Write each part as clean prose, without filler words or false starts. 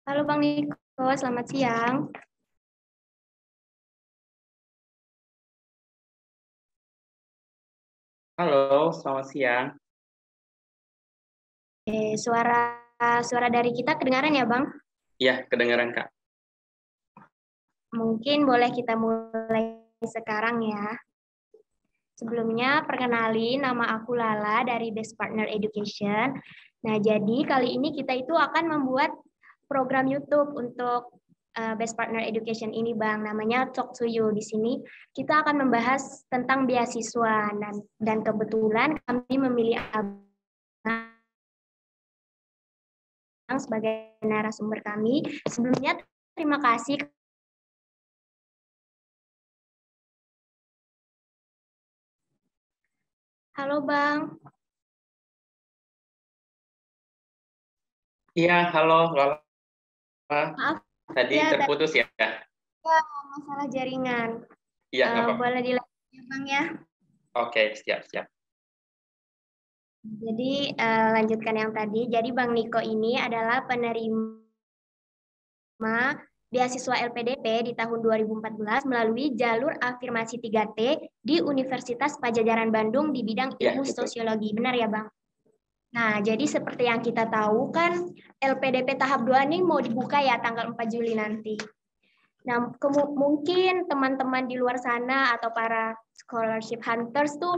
Halo Bang Niko, selamat siang. Halo, selamat siang. Suara suara dari kita kedengaran ya Bang? Ya, kedengaran Kak. Mungkin boleh kita mulai sekarang ya. Sebelumnya, perkenalin nama aku Lala dari Best Partner Education. Nah, jadi kali ini kita itu akan membuat program YouTube untuk Best Partner Education ini, Bang. Namanya Talk to You. Di sini kita akan membahas tentang beasiswa dan kebetulan kami memilih Abang sebagai narasumber kami. Sebelumnya, terima kasih. Halo, Bang. Iya, halo Lala. Maaf Tadi ya, terputus ya? ada masalah jaringan. Iya, nggak apa-apa. Boleh dilanjut ya, Bang ya? Oke, siap-siap. Jadi, lanjutkan yang tadi. Jadi, Bang Niko ini adalah penerima beasiswa LPDP di tahun 2014 melalui jalur afirmasi 3T di Universitas Padjadjaran Bandung di bidang Iya, ilmu betul. sosiologi. Benar ya, Bang? Nah, jadi seperti yang kita tahu kan, LPDP tahap 2 ini mau dibuka ya tanggal 4 Juli nanti. Nah, mungkin teman-teman di luar sana atau para scholarship hunters tuh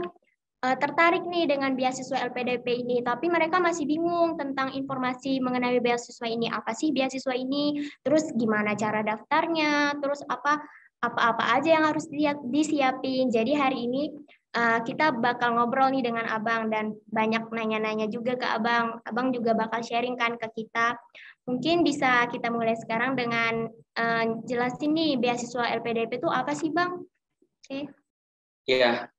tertarik nih dengan beasiswa LPDP ini, tapi mereka masih bingung tentang informasi mengenai beasiswa ini. Apa sih beasiswa ini? Terus gimana cara daftarnya? Terus apa aja yang harus disiapin. Jadi hari ini kita bakal ngobrol nih dengan Abang dan banyak nanya-nanya juga ke Abang. Abang juga bakal sharing kan ke kita. Mungkin bisa kita mulai sekarang dengan jelasin nih beasiswa LPDP itu apa sih, Bang? Oke. Iya,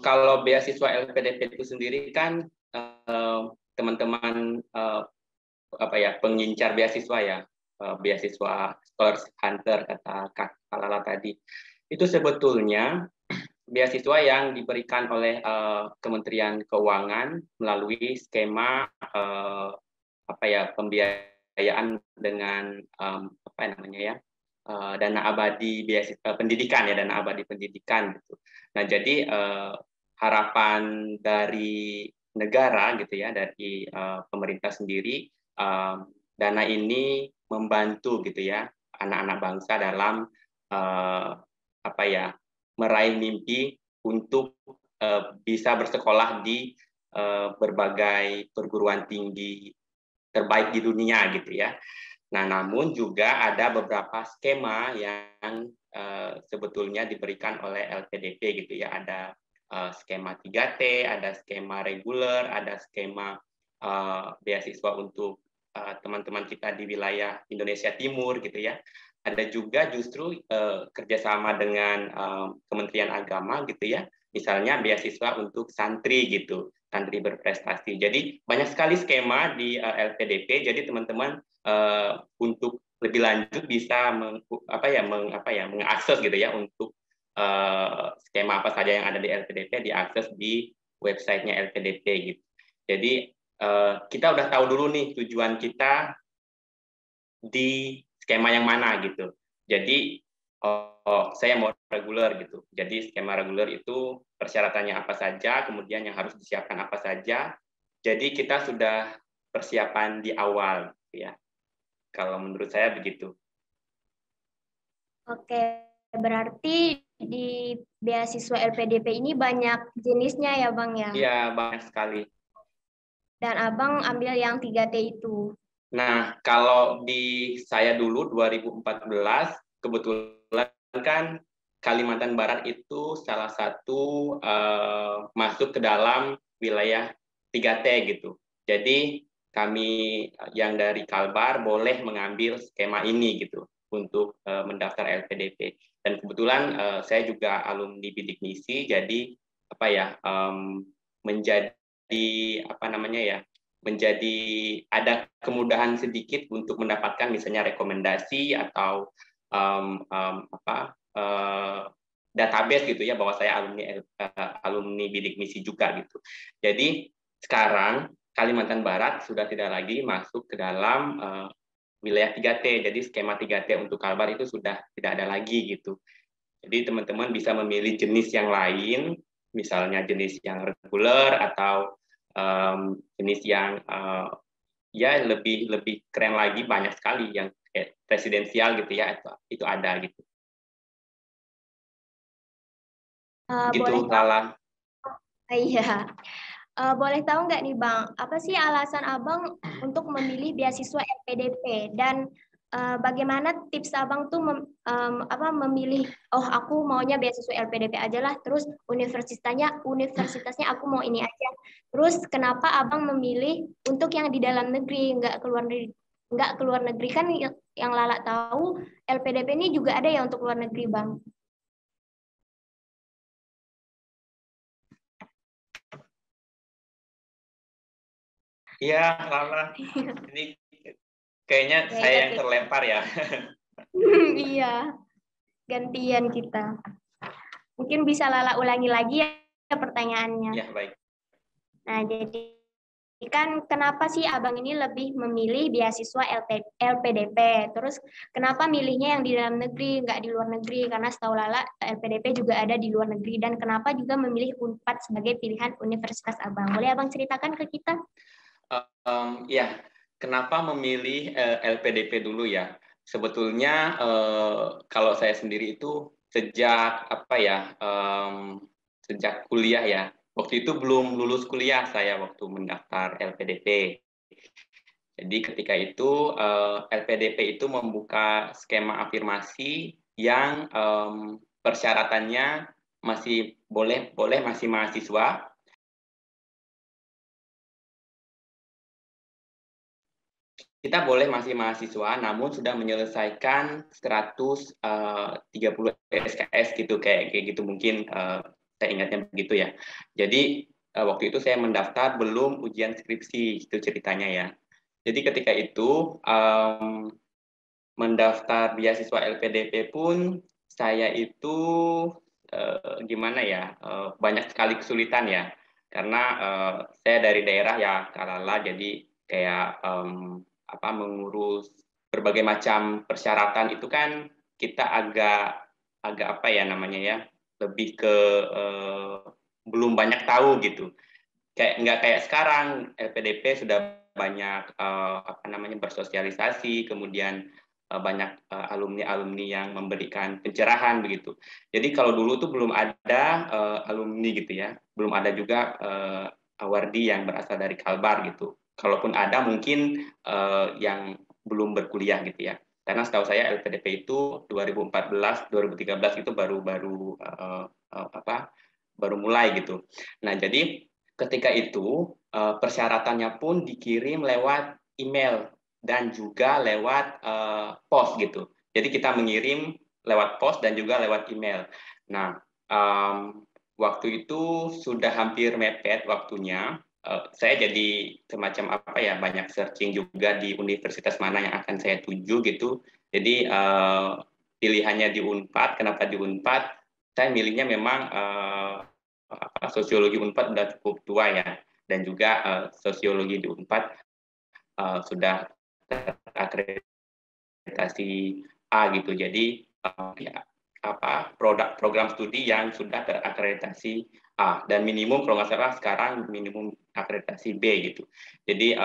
kalau beasiswa LPDP itu sendiri kan teman-teman apa ya pengincar beasiswa ya, beasiswa Scholarship Hunter kata Kak Lala tadi. Itu sebetulnya beasiswa yang diberikan oleh Kementerian Keuangan melalui skema apa ya pembiayaan dengan apa namanya ya dana abadi beasiswa pendidikan ya, dana abadi pendidikan gitu. Nah, jadi harapan dari negara gitu ya, dari pemerintah sendiri, dana ini membantu gitu ya anak-anak bangsa dalam apa ya meraih mimpi untuk bisa bersekolah di berbagai perguruan tinggi terbaik di dunia gitu ya. Nah, namun juga ada beberapa skema yang sebetulnya diberikan oleh LPDP gitu ya. Ada skema 3T, ada skema reguler, ada skema beasiswa untuk teman-teman kita di wilayah Indonesia Timur gitu ya. Ada juga justru kerjasama dengan Kementerian Agama gitu ya. Misalnya beasiswa untuk santri gitu, santri berprestasi. Jadi banyak sekali skema di LPDP. Jadi teman-teman untuk lebih lanjut bisa mengakses gitu ya untuk skema apa saja yang ada di LPDP diakses di websitenya LPDP gitu. Jadi kita udah tahu dulu nih tujuan kita di skema yang mana gitu. Jadi saya mau reguler gitu. Jadi skema reguler itu persyaratannya apa saja, kemudian yang harus disiapkan apa saja. Jadi kita sudah persiapan di awal gitu ya. Kalau menurut saya begitu. Oke, berarti di beasiswa LPDP ini banyak jenisnya ya, Bang ya? Iya, banyak sekali. Dan Abang ambil yang 3T itu. Nah, kalau di saya dulu 2014, kebetulan kan Kalimantan Barat itu salah satu masuk ke dalam wilayah 3T gitu. Jadi kami yang dari Kalbar boleh mengambil skema ini gitu untuk mendaftar LPDP. Dan kebetulan saya juga alumni bidik misi, jadi apa ya menjadi apa namanya ya menjadi ada kemudahan sedikit untuk mendapatkan misalnya rekomendasi atau database gitu ya bahwa saya alumni bidik misi juga gitu. Jadi sekarang Kalimantan Barat sudah tidak lagi masuk ke dalam wilayah 3T. Jadi skema 3T untuk Kalbar itu sudah tidak ada lagi gitu. Jadi teman-teman bisa memilih jenis yang lain, misalnya jenis yang reguler atau jenis yang ya lebih keren lagi, banyak sekali yang kayak presidensial gitu ya, itu ada gitu. Gitu Boleh tahu? Lala. Iya. Boleh tahu nggak nih Bang, apa sih alasan Abang untuk memilih beasiswa LPDP dan bagaimana tips Abang tuh memilih, oh aku maunya beasiswa LPDP aja lah, terus universitasnya aku mau ini aja. Terus kenapa Abang memilih untuk yang di dalam negeri, nggak keluar negeri kan yang Lala tahu LPDP ini juga ada ya untuk luar negeri Bang. Iya Lala, ini kayaknya Ya, saya ya, yang terlempar ya. iya, gantian kita. Mungkin bisa Lala ulangi lagi ya pertanyaannya. Ya baik. Nah, jadi kan kenapa sih Abang ini lebih memilih beasiswa LPDP? Terus kenapa milihnya yang di dalam negeri, nggak di luar negeri? Karena setahu Lala, LPDP juga ada di luar negeri. Dan kenapa juga memilih UNPAD sebagai pilihan universitas Abang? Boleh Abang ceritakan ke kita? Ya, kenapa memilih LPDP dulu ya? Sebetulnya kalau saya sendiri itu sejak apa ya, sejak kuliah ya. Waktu itu belum lulus kuliah saya waktu mendaftar LPDP. Jadi ketika itu LPDP itu membuka skema afirmasi yang persyaratannya masih boleh masih mahasiswa. Kita boleh masih mahasiswa, namun sudah menyelesaikan 130 SKS gitu, kayak gitu mungkin saya ingatnya begitu ya. Jadi waktu itu saya mendaftar belum ujian skripsi, itu ceritanya ya. Jadi ketika itu mendaftar beasiswa LPDP pun saya itu gimana ya, banyak sekali kesulitan ya, karena saya dari daerah ya Kalala, jadi kayak mengurus berbagai macam persyaratan itu kan kita agak agak apa ya namanya ya, lebih ke belum banyak tahu gitu. Kayak nggak kayak sekarang LPDP sudah banyak bersosialisasi, kemudian banyak alumni-alumni yang memberikan pencerahan begitu. Jadi kalau dulu tuh belum ada alumni gitu ya, belum ada juga awardi yang berasal dari Kalbar gitu. Kalaupun ada mungkin yang belum berkuliah gitu ya. Karena setahu saya LPDP itu 2014, 2013 itu baru mulai gitu. Nah, jadi ketika itu persyaratannya pun dikirim lewat email dan juga lewat pos gitu. Jadi kita mengirim lewat pos dan juga lewat email. Nah, waktu itu sudah hampir mepet waktunya. Saya jadi semacam apa ya, banyak searching juga di universitas mana yang akan saya tuju gitu. Jadi pilihannya di Unpad. Kenapa di Unpad? Saya milihnya memang sosiologi Unpad sudah cukup tua ya, dan juga sosiologi di Unpad sudah terakreditasi A gitu. Jadi ya, program studi yang sudah terakreditasi A, dan minimum kalau nggak salah sekarang minimum akreditasi B gitu. Jadi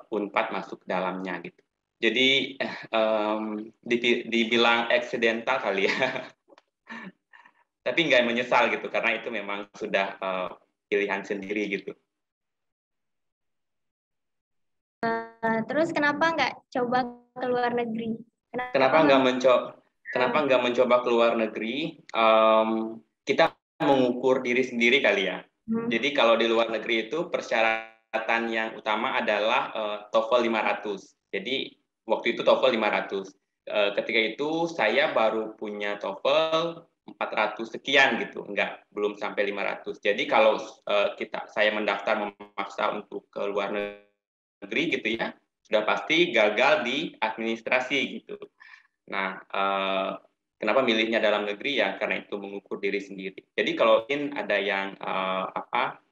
Unpad masuk dalamnya gitu. Jadi dibilang eksidental kali ya, tapi nggak menyesal gitu karena itu memang sudah pilihan sendiri gitu. Terus kenapa nggak coba ke luar negeri? Kenapa Kenapa nggak mencoba ke luar negeri? Kita mengukur diri sendiri kali ya. Jadi kalau di luar negeri itu persyaratan yang utama adalah TOEFL 500. Jadi waktu itu TOEFL 500. Ketika itu saya baru punya TOEFL 400 sekian gitu, belum sampai 500. Jadi kalau saya mendaftar memaksa untuk ke luar negeri gitu ya, sudah pasti gagal di administrasi gitu. Nah, kenapa milihnya dalam negeri ya? Karena itu mengukur diri sendiri. Jadi kalau ingin ada yang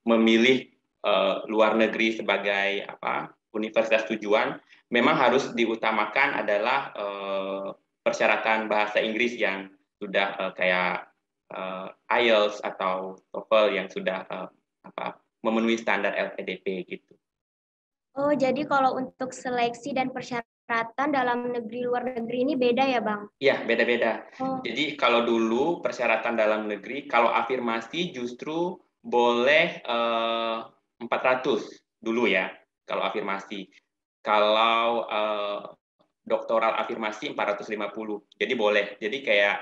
memilih luar negeri sebagai universitas tujuan, memang harus diutamakan adalah persyaratan bahasa Inggris yang sudah kayak IELTS atau TOEFL yang sudah memenuhi standar LPDP gitu. Oh, jadi kalau untuk seleksi dan persyaratan dalam negeri luar negeri ini beda ya, Bang? Iya, beda-beda. Oh. Jadi kalau dulu persyaratan dalam negeri, kalau afirmasi justru boleh 400 dulu ya, kalau afirmasi. Kalau doktoral afirmasi 450. Jadi boleh. Jadi kayak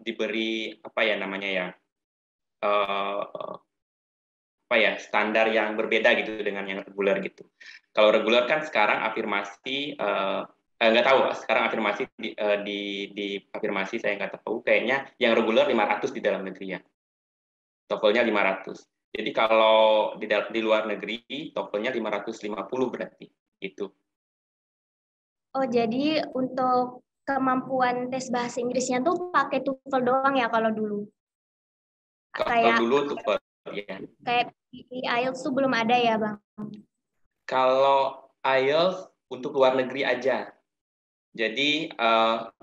diberi apa ya namanya ya? Standar yang berbeda gitu dengan yang reguler gitu. Kalau reguler kan sekarang afirmasi nggak tahu sekarang afirmasi di afirmasi saya nggak tahu, kayaknya yang reguler 500 di dalam negeri ya. TOEFL-nya 500. Jadi kalau di luar negeri TOEFL-nya 550 berarti gitu. Oh, jadi untuk kemampuan tes bahasa Inggrisnya tuh pakai TOEFL doang ya kalau dulu? Kalau dulu TOEFL ya. Kayak IELTS tuh belum ada ya, Bang? Kalau IELTS untuk luar negeri aja. Jadi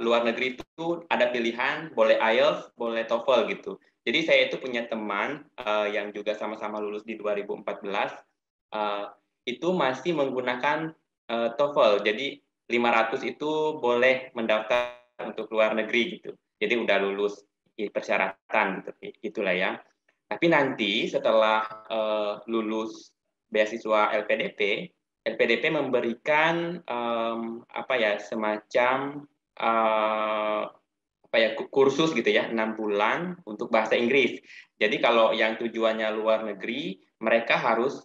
luar negeri itu ada pilihan, boleh IELTS, boleh TOEFL gitu. Jadi saya itu punya teman yang juga sama-sama lulus di 2014, itu masih menggunakan TOEFL. Jadi 500 itu boleh mendaftar untuk luar negeri gitu. Jadi udah lulus persyaratan gitu, itulah ya. Tapi nanti setelah lulus beasiswa LPDP, LPDP memberikan semacam kursus gitu ya 6 bulan untuk bahasa Inggris. Jadi kalau yang tujuannya luar negeri, mereka harus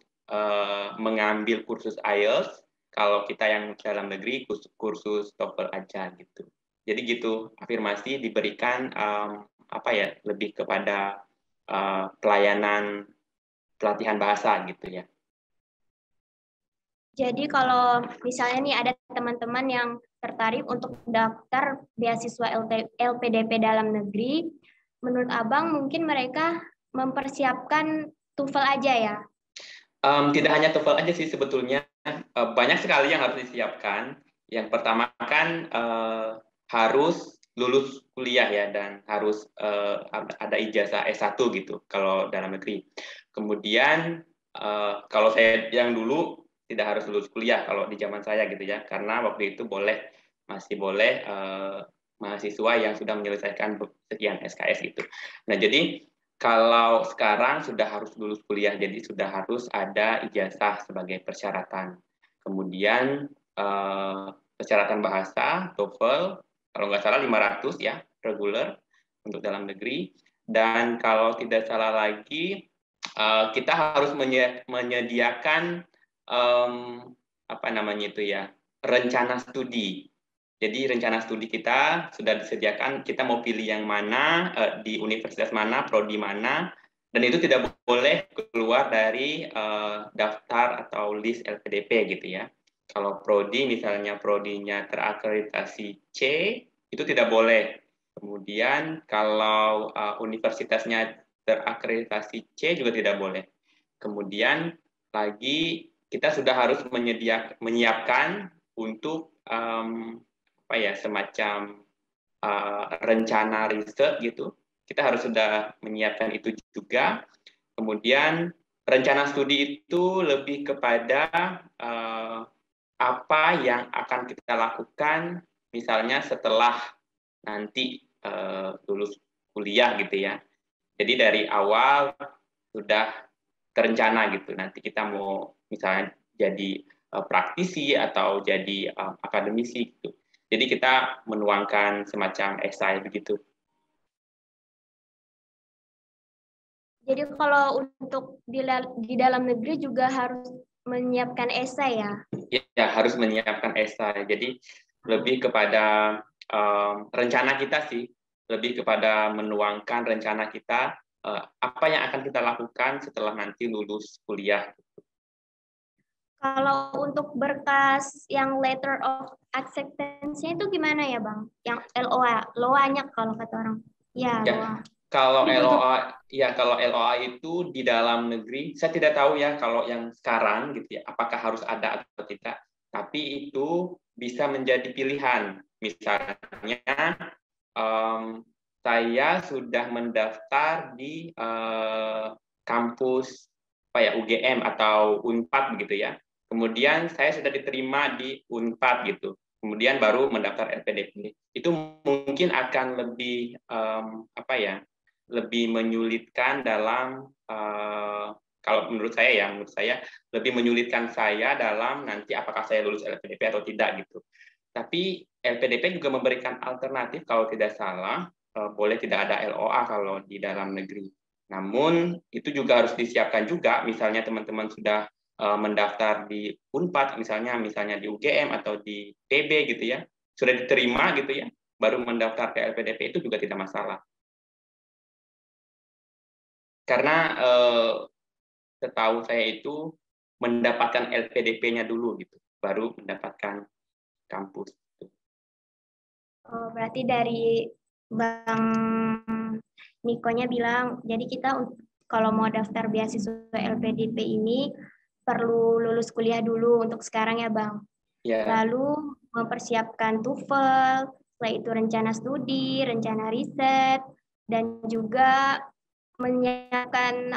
mengambil kursus IELTS. Kalau kita yang dalam negeri kursus TOEFL aja gitu. Jadi gitu, afirmasi diberikan lebih kepada pelayanan pelatihan bahasa gitu ya. Jadi kalau misalnya nih ada teman-teman yang tertarik untuk daftar beasiswa LPDP dalam negeri, menurut Abang mungkin mereka mempersiapkan TOEFL aja ya? Tidak hanya TOEFL aja sih sebetulnya, banyak sekali yang harus disiapkan. Yang pertama kan harus lulus kuliah ya, dan harus ada ijazah S1 gitu kalau dalam negeri. Kemudian kalau saya yang dulu tidak harus lulus kuliah kalau di zaman saya gitu ya, karena waktu itu masih boleh mahasiswa yang sudah menyelesaikan sekian SKS gitu. Nah jadi kalau sekarang sudah harus lulus kuliah, jadi sudah harus ada ijazah sebagai persyaratan. Kemudian persyaratan bahasa TOEFL kalau nggak salah 500 ya reguler untuk dalam negeri, dan kalau tidak salah lagi kita harus menyediakan rencana studi. Jadi rencana studi kita sudah disediakan, kita mau pilih yang mana, di universitas mana, prodi mana, dan itu tidak boleh keluar dari daftar atau list LPDP gitu ya. Kalau prodi, misalnya prodinya terakreditasi C, itu tidak boleh. Kemudian kalau universitasnya terakreditasi C juga tidak boleh. Kemudian lagi kita sudah harus menyiapkan untuk semacam rencana riset gitu. Kita harus sudah menyiapkan itu juga. Kemudian rencana studi itu lebih kepada apa yang akan kita lakukan misalnya setelah nanti lulus kuliah gitu ya. Jadi dari awal sudah terencana gitu. Nanti kita mau misalnya jadi praktisi atau jadi akademisi gitu. Jadi kita menuangkan semacam esai begitu. Jadi kalau untuk di dalam negeri juga harus menyiapkan esai ya? Ya, harus menyiapkan esai. Jadi lebih kepada rencana kita sih, lebih kepada menuangkan rencana kita, apa yang akan kita lakukan setelah nanti lulus kuliah. Kalau untuk berkas yang letter of acceptance-nya itu gimana ya, Bang? Yang LOA, LOA-nya kalau kata orang. Ya, LOA. Kalau dibutuh. LOA, ya kalau LOA itu di dalam negeri, saya tidak tahu ya kalau yang sekarang gitu ya, apakah harus ada atau tidak. Tapi itu bisa menjadi pilihan. Misalnya, saya sudah mendaftar di kampus apa ya UGM atau Unpad gitu ya. Kemudian saya sudah diterima di Unpad gitu. Kemudian baru mendaftar LPDP. Itu mungkin akan lebih apa ya? Lebih menyulitkan dalam kalau menurut saya lebih menyulitkan saya dalam nanti apakah saya lulus LPDP atau tidak gitu. Tapi LPDP juga memberikan alternatif kalau tidak salah boleh tidak ada LOA kalau di dalam negeri. Namun itu juga harus disiapkan juga, misalnya teman-teman sudah mendaftar di Unpad, misalnya di UGM atau di TB gitu ya, sudah diterima gitu ya, baru mendaftar ke LPDP itu juga tidak masalah. Karena setahu saya itu mendapatkan LPDP-nya dulu gitu, baru mendapatkan kampus. Oh, berarti dari Bang Nikonya bilang, jadi kita kalau mau daftar beasiswa LPDP ini perlu lulus kuliah dulu untuk sekarang ya Bang. Ya. Lalu mempersiapkan TOEFL, setelah itu rencana studi, rencana riset, dan juga menyiapkan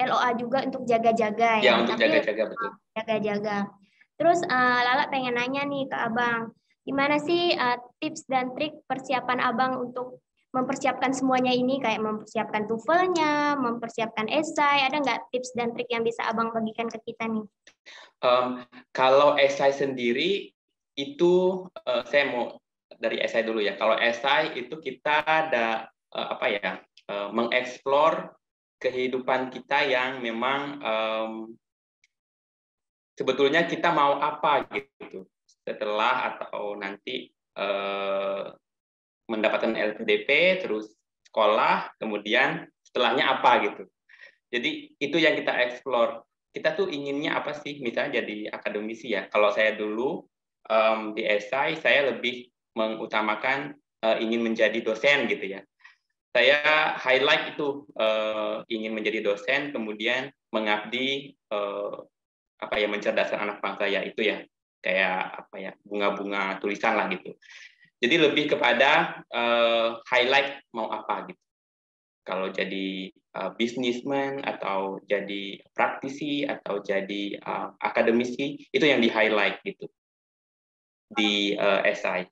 LOA juga untuk jaga-jaga Ya, ya. untuk Tapi jaga-jaga betul. jaga-jaga. Terus Lala pengen nanya nih ke Abang, gimana sih tips dan trik persiapan Abang untuk mempersiapkan semuanya ini, kayak mempersiapkan TOEFL-nya, mempersiapkan esai, ada nggak tips dan trik yang bisa Abang bagikan ke kita nih? Kalau esai sendiri itu saya mau dari esai dulu ya. Kalau esai itu kita ada mengeksplor kehidupan kita yang memang sebetulnya kita mau apa gitu setelah atau nanti mendapatkan LPDP, terus sekolah, kemudian setelahnya apa gitu. Jadi itu yang kita eksplor. Kita tuh inginnya apa sih? Misalnya jadi akademisi ya. Kalau saya dulu di esai saya lebih mengutamakan ingin menjadi dosen gitu ya. Saya highlight itu ingin menjadi dosen, kemudian mengabdi mencerdaskan anak bangsa ya itu ya kayak bunga-bunga tulisan lah gitu. Jadi lebih kepada highlight mau apa gitu. Kalau jadi businessman atau jadi praktisi atau jadi akademisi itu yang di highlight gitu di esai.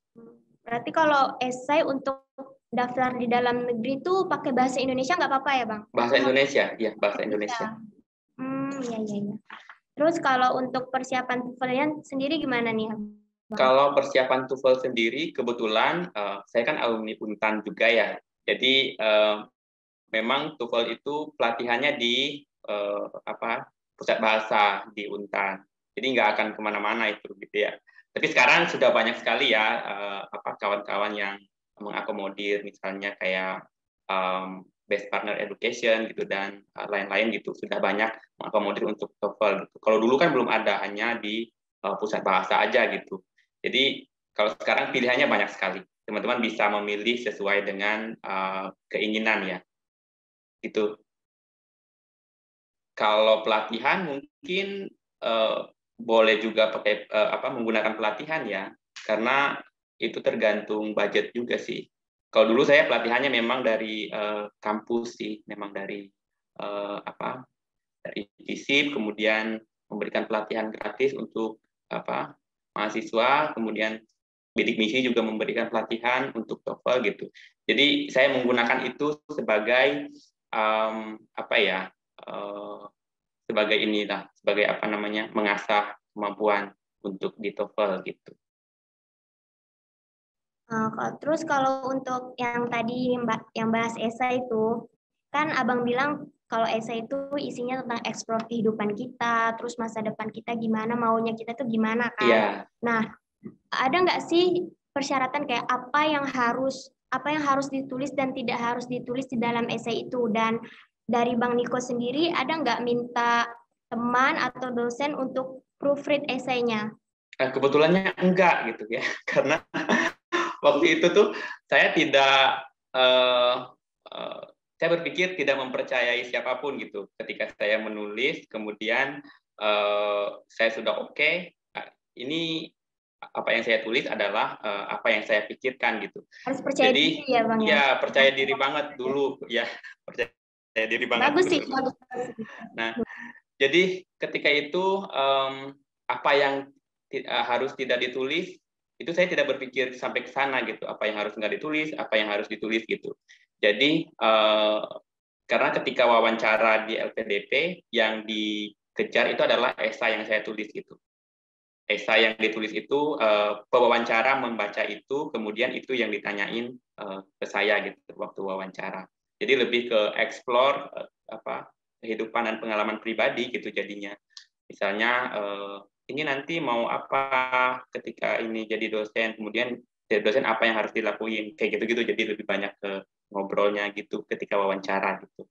Berarti kalau esai untuk daftar di dalam negeri itu pakai bahasa Indonesia nggak apa-apa ya Bang? Bahasa Indonesia, ya bahasa Indonesia. Iya. Terus kalau untuk persiapan TOEFL sendiri gimana nih? Kalau persiapan TOEFL sendiri, kebetulan saya kan alumni Untan juga ya. Jadi memang TOEFL itu pelatihannya di pusat bahasa di Untan. Jadi nggak akan kemana-mana itu gitu ya. Tapi sekarang sudah banyak sekali ya kawan-kawan yang mengakomodir, misalnya kayak Best Partner Education gitu dan lain-lain gitu. Sudah banyak mengakomodir untuk TOEFL. Gitu. Kalau dulu kan belum ada, hanya di pusat bahasa aja gitu. Jadi kalau sekarang pilihannya banyak sekali. Teman-teman bisa memilih sesuai dengan keinginan ya. Gitu. Kalau pelatihan mungkin boleh juga pakai menggunakan pelatihan ya, karena itu tergantung budget juga sih. Kalau dulu saya pelatihannya memang dari kampus sih, memang dari dari FISIP, kemudian memberikan pelatihan gratis untuk mahasiswa, kemudian bidik misi juga memberikan pelatihan untuk TOEFL gitu. Jadi saya menggunakan itu sebagai sebagai mengasah kemampuan untuk di TOEFL gitu. Terus kalau untuk yang tadi yang bahas esai itu, kan Abang bilang kalau esai itu isinya tentang eksplor kehidupan kita, terus masa depan kita gimana, maunya kita tuh gimana kan. Iya. Nah, ada nggak sih persyaratan kayak apa yang harus ditulis dan tidak harus ditulis di dalam esai itu? Dan dari Bang Niko sendiri ada nggak minta teman atau dosen untuk proofread esainya? Kebetulannya enggak gitu ya, karena waktu itu tuh saya tidak saya berpikir tidak mempercayai siapapun gitu. Ketika saya menulis, kemudian saya sudah oke, ini apa yang saya tulis adalah apa yang saya pikirkan gitu. Harus percaya Jadi diri ya Bang ya. ya percaya diri banget dulu ya, percaya diri banget Bagus sih, dulu. bagus. Nah, jadi ketika itu apa yang harus tidak ditulis itu saya tidak berpikir sampai ke sana gitu. Apa yang harus nggak ditulis, apa yang harus ditulis gitu. Jadi karena ketika wawancara di LPDP yang dikejar itu adalah esai yang saya tulis gitu. Esai yang ditulis itu pewawancara membaca itu, kemudian itu yang ditanyain ke saya gitu waktu wawancara. Jadi lebih ke explore apa kehidupan dan pengalaman pribadi gitu jadinya. Misalnya ini nanti mau apa ketika ini jadi dosen, kemudian jadi dosen apa yang harus dilakuin kayak gitu-gitu. Jadi lebih banyak ke ngobrolnya gitu ketika wawancara gitu.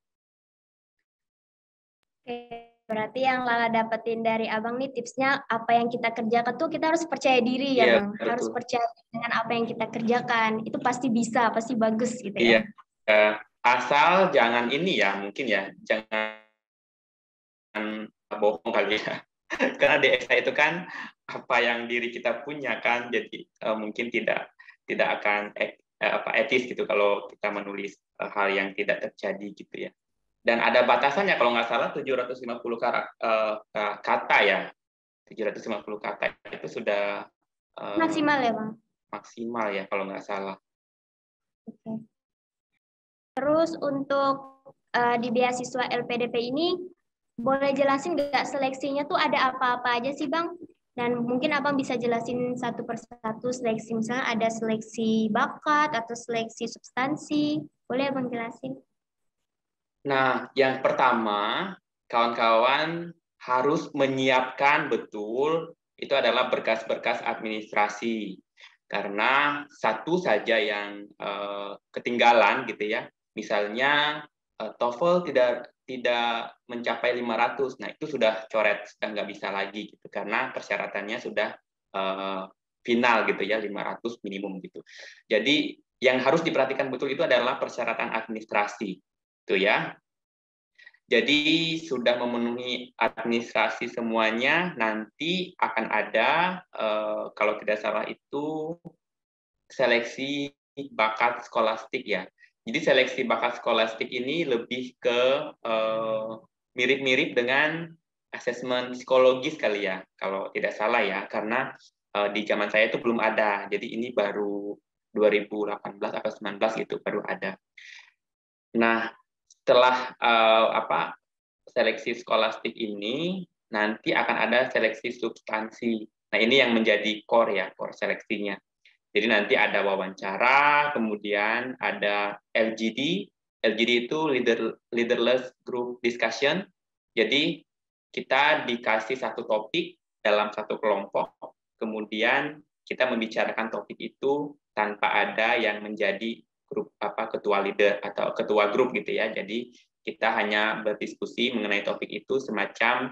Oke, berarti yang Lala dapetin dari Abang nih tipsnya apa yang kita kerjakan tuh kita harus percaya diri ya Iya, Bang. Harus betul. percaya dengan apa yang kita kerjakan. Itu pasti bisa, pasti bagus gitu ya. Iya. Asal jangan ini ya, mungkin ya, jangan bohong kali ya. Karena di esai itu kan apa yang diri kita punya kan, jadi mungkin tidak akan apa etis gitu kalau kita menulis hal yang tidak terjadi gitu ya. Dan ada batasannya kalau nggak salah 750 kata ya. 750 kata itu sudah Maksimal ya Bang. maksimal ya kalau nggak salah. Oke. Terus untuk di beasiswa LPDP ini, boleh jelasin nggak seleksinya tuh ada apa-apa aja sih Bang? Dan mungkin Abang bisa jelasin satu persatu seleksi. Misalnya ada seleksi bakat atau seleksi substansi. Boleh Abang jelasin? Nah, yang pertama, kawan-kawan harus menyiapkan betul itu adalah berkas-berkas administrasi. Karena satu saja yang ketinggalan gitu ya. Misalnya TOEFL tidak mencapai 500. Nah, itu sudah coret, sudah nggak bisa lagi gitu karena persyaratannya sudah final gitu ya, 500 minimum gitu. Jadi yang harus diperhatikan betul itu adalah persyaratan administrasi. Itu ya. Jadi sudah memenuhi administrasi semuanya, nanti akan ada kalau tidak salah itu seleksi bakat skolastik ya. Jadi seleksi bakat skolastik ini lebih ke mirip-mirip dengan asesmen psikologis kali ya, kalau tidak salah ya, karena di zaman saya itu belum ada. Jadi ini baru 2018 atau 19 gitu baru ada. Nah, setelah seleksi skolastik ini nanti akan ada seleksi substansi. Nah, ini yang menjadi core ya, core seleksinya. Jadi nanti ada wawancara, kemudian ada LGD. LGD itu leaderless group discussion. Jadi kita dikasih satu topik dalam satu kelompok, kemudian kita membicarakan topik itu tanpa ada yang menjadi grup ketua leader atau ketua grup gitu ya. Jadi kita hanya berdiskusi mengenai topik itu semacam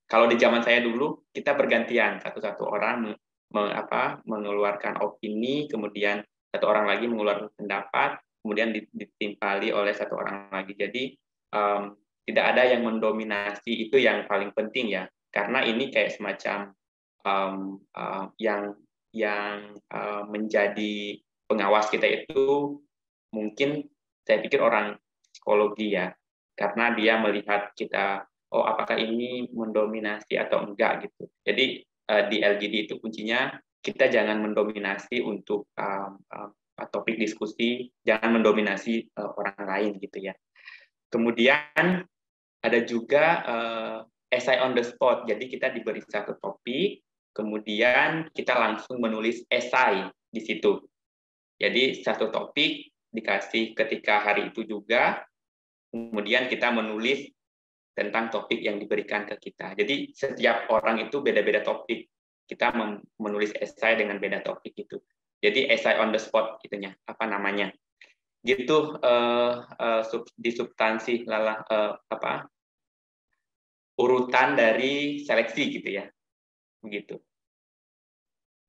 kalau di zaman saya dulu kita bergantian satu-satu orang mengeluarkan opini, kemudian satu orang lagi mengeluarkan pendapat, kemudian ditimpali oleh satu orang lagi. Jadi tidak ada yang mendominasi, itu yang paling penting ya, karena ini kayak semacam yang menjadi pengawas kita itu mungkin saya pikir orang psikologi ya, karena dia melihat kita, oh apakah ini mendominasi atau enggak gitu. Jadi di LGD itu kuncinya kita jangan mendominasi untuk topik diskusi, jangan mendominasi orang lain gitu ya. Kemudian ada juga essay on the spot. Jadi kita diberi satu topik, kemudian kita langsung menulis esai di situ. Jadi satu topik dikasih ketika hari itu juga, kemudian kita menulis tentang topik yang diberikan ke kita. Jadi setiap orang itu beda-beda topik. Kita menulis esai dengan beda topik itu. Jadi esai on the spot itunya, apa namanya? Gitu di substansi urutan dari seleksi gitu ya. Begitu.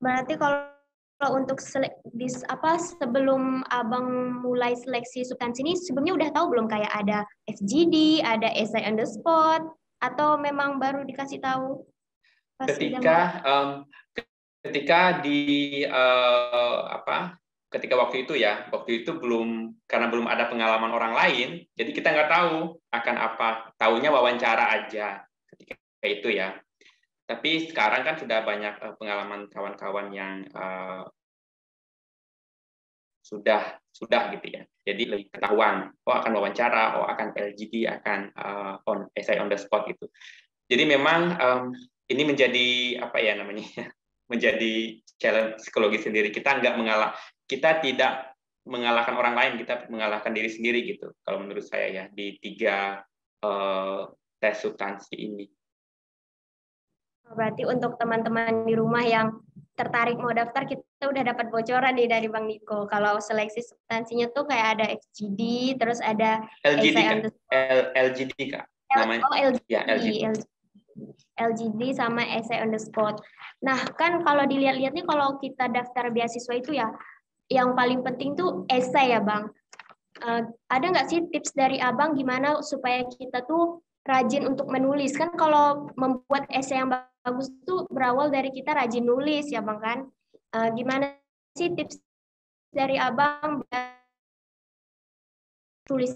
Berarti kalau kalau untuk sebelum abang mulai seleksi substansi ini sebelumnya udah tahu belum kayak ada FGD, ada essay on the spot, atau memang baru dikasih tahu pas Ketika sidang? ketika ketika waktu itu belum, karena belum ada pengalaman orang lain, jadi kita nggak tahu akan apa, tahunya wawancara aja ketika itu ya. Tapi sekarang kan sudah banyak pengalaman kawan-kawan yang sudah gitu ya. Jadi lebih ketahuan, akan wawancara, akan LGD, akan essay on the spot gitu. Jadi memang ini menjadi apa ya namanya, menjadi challenge psikologi sendiri. Kita tidak mengalahkan orang lain, kita mengalahkan diri sendiri gitu. Kalau menurut saya ya di 3 tes substansi ini. Berarti untuk teman-teman di rumah yang tertarik mau daftar, kita udah dapat bocoran nih dari Bang Niko. Kalau seleksi substansinya tuh kayak ada FGD, terus ada LGD essay on Kak, the spot. LGD Kak, namanya. LGD, Ya, LGD. LGD sama essay on the spot. Nah, kan kalau dilihat-lihat nih kalau kita daftar beasiswa itu ya, yang paling penting tuh essay ya, Bang. Ada nggak sih tips dari Abang gimana supaya kita tuh rajin untuk menulis? Kan kalau membuat essay yang bagus tuh berawal dari kita rajin nulis ya, Bang kan? Gimana sih tips dari Abang biar tulis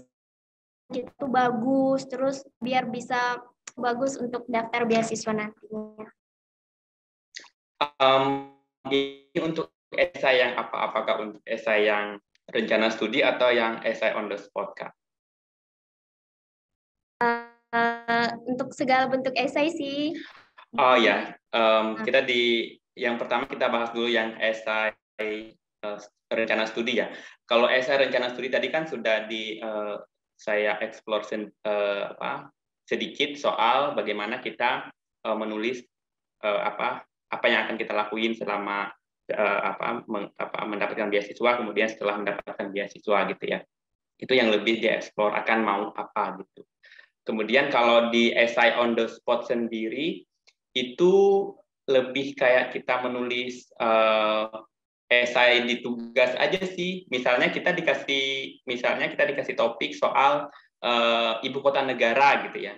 kita tuh bagus, terus biar bisa bagus untuk daftar beasiswa nantinya? Ini untuk esai yang apa? Apakah untuk esai yang rencana studi atau yang esai on the spot, Kak? Untuk segala bentuk esai sih. Oh ya, yang pertama kita bahas dulu yang esai rencana studi ya. Kalau esai rencana studi tadi kan sudah saya explore sedikit soal bagaimana kita menulis apa yang akan kita lakuin selama mendapatkan beasiswa, kemudian setelah mendapatkan beasiswa gitu ya. Itu yang lebih dieksplor akan mau apa gitu. Kemudian kalau di essay on the spot sendiri itu lebih kayak kita menulis essay di tugas aja sih. Misalnya kita dikasih topik soal ibu kota negara gitu ya.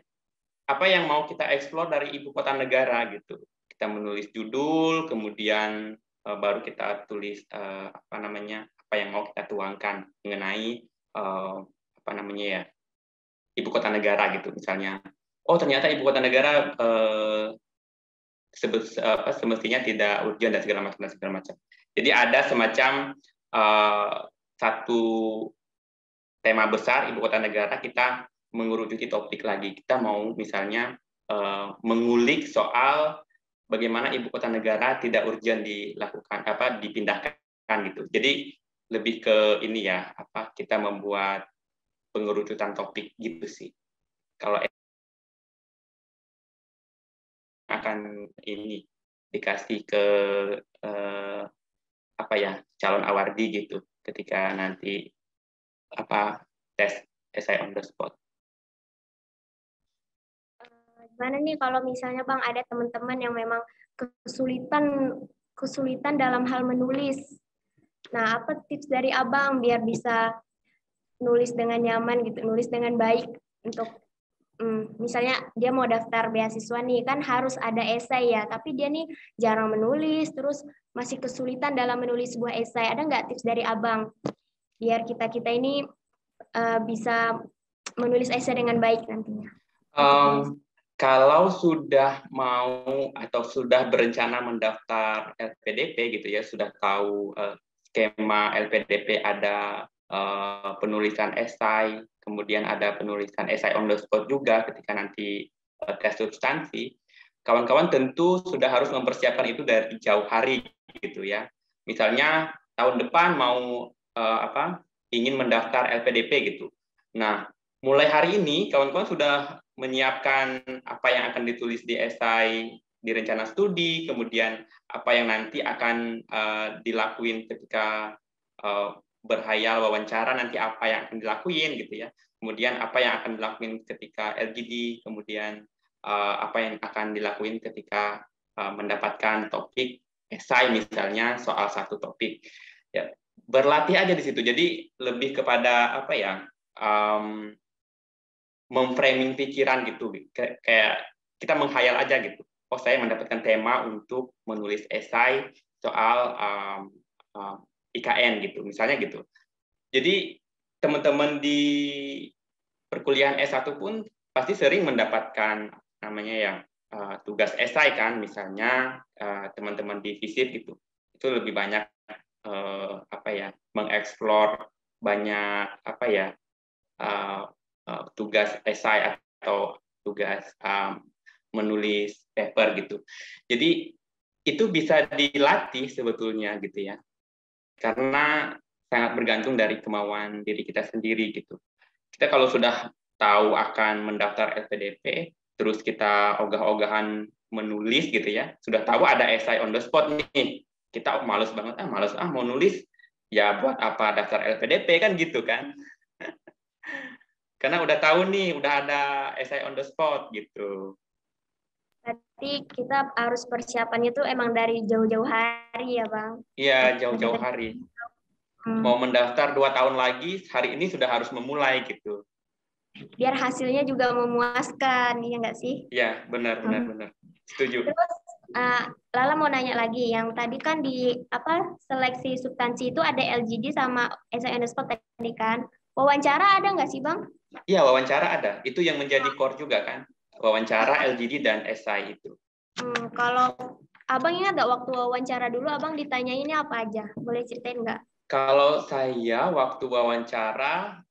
Apa yang mau kita eksplor dari ibu kota negara gitu. Kita menulis judul, kemudian baru kita tulis apa yang mau kita tuangkan mengenai ibu kota negara gitu misalnya. Oh ternyata ibu kota negara semestinya tidak urgent dan segala macam. Jadi ada semacam satu tema besar ibu kota negara, kita mengerucuti topik lagi. Kita mau misalnya mengulik soal bagaimana ibu kota negara tidak urgent dipindahkan gitu. Jadi lebih ke ini ya, kita membuat pengerucutan topik gitu sih. Kalau akan ini dikasih ke calon awardi gitu ketika nanti tes essay on the spot. Gimana nih kalau misalnya Bang ada teman-teman yang memang kesulitan dalam hal menulis. Nah, apa tips dari Abang biar bisa nulis dengan nyaman gitu, nulis dengan baik untuk misalnya dia mau daftar beasiswa nih, kan harus ada esai ya, tapi dia nih jarang menulis, terus masih kesulitan dalam menulis sebuah esai. Ada nggak tips dari Abang biar kita ini bisa menulis esai dengan baik nantinya? Kalau sudah mau atau sudah berencana mendaftar LPDP gitu ya, sudah tahu skema LPDP, ada penulisan esai, kemudian ada penulisan esai on the spot juga ketika nanti tes substansi. Kawan-kawan tentu sudah harus mempersiapkan itu dari jauh hari gitu ya. Misalnya tahun depan mau ingin mendaftar LPDP gitu. Nah, mulai hari ini kawan-kawan sudah menyiapkan apa yang akan ditulis di esai di rencana studi, kemudian apa yang nanti akan dilakuin ketika berhayal wawancara, nanti apa yang akan dilakuin gitu ya. Kemudian apa yang akan dilakuin ketika LGD, kemudian apa yang akan dilakuin ketika mendapatkan topik esai misalnya soal satu topik. Ya, berlatih aja di situ. Jadi lebih kepada apa ya? Memframing pikiran gitu. Kayak kita menghayal aja gitu. Oh, saya mendapatkan tema untuk menulis esai soal IKN gitu, misalnya gitu. Jadi teman-teman di perkuliahan S1 pun pasti sering mendapatkan namanya ya tugas esai kan, misalnya teman-teman di FISIP gitu. Itu lebih banyak apa ya, mengeksplor banyak apa ya, tugas esai atau tugas menulis paper gitu. Jadi itu bisa dilatih sebetulnya gitu ya, karena sangat bergantung dari kemauan diri kita sendiri gitu. Kita kalau sudah tahu akan mendaftar LPDP, terus kita ogah-ogahan menulis gitu ya, sudah tahu ada esai on the spot nih, kita males banget, males mau nulis, ya buat apa daftar LPDP kan gitu kan. Karena udah tahu nih, udah ada esai on the spot gitu. Berarti kita harus persiapannya tuh emang dari jauh-jauh hari ya, Bang? Iya, jauh-jauh hari. Mau mendaftar 2 tahun lagi, hari ini sudah harus memulai gitu. Biar hasilnya juga memuaskan, ya nggak sih? Iya, benar. Setuju. Terus, Lala mau nanya lagi, yang tadi kan di seleksi substansi itu ada LGD sama essay on the spot tadi kan? Wawancara ada nggak sih, Bang? Iya, wawancara ada. Itu yang menjadi core juga kan. Wawancara, LGD, dan esai itu. Kalau Abang ingat nggak waktu wawancara dulu Abang ditanyainnya apa aja? Boleh ceritain nggak? Kalau saya waktu wawancara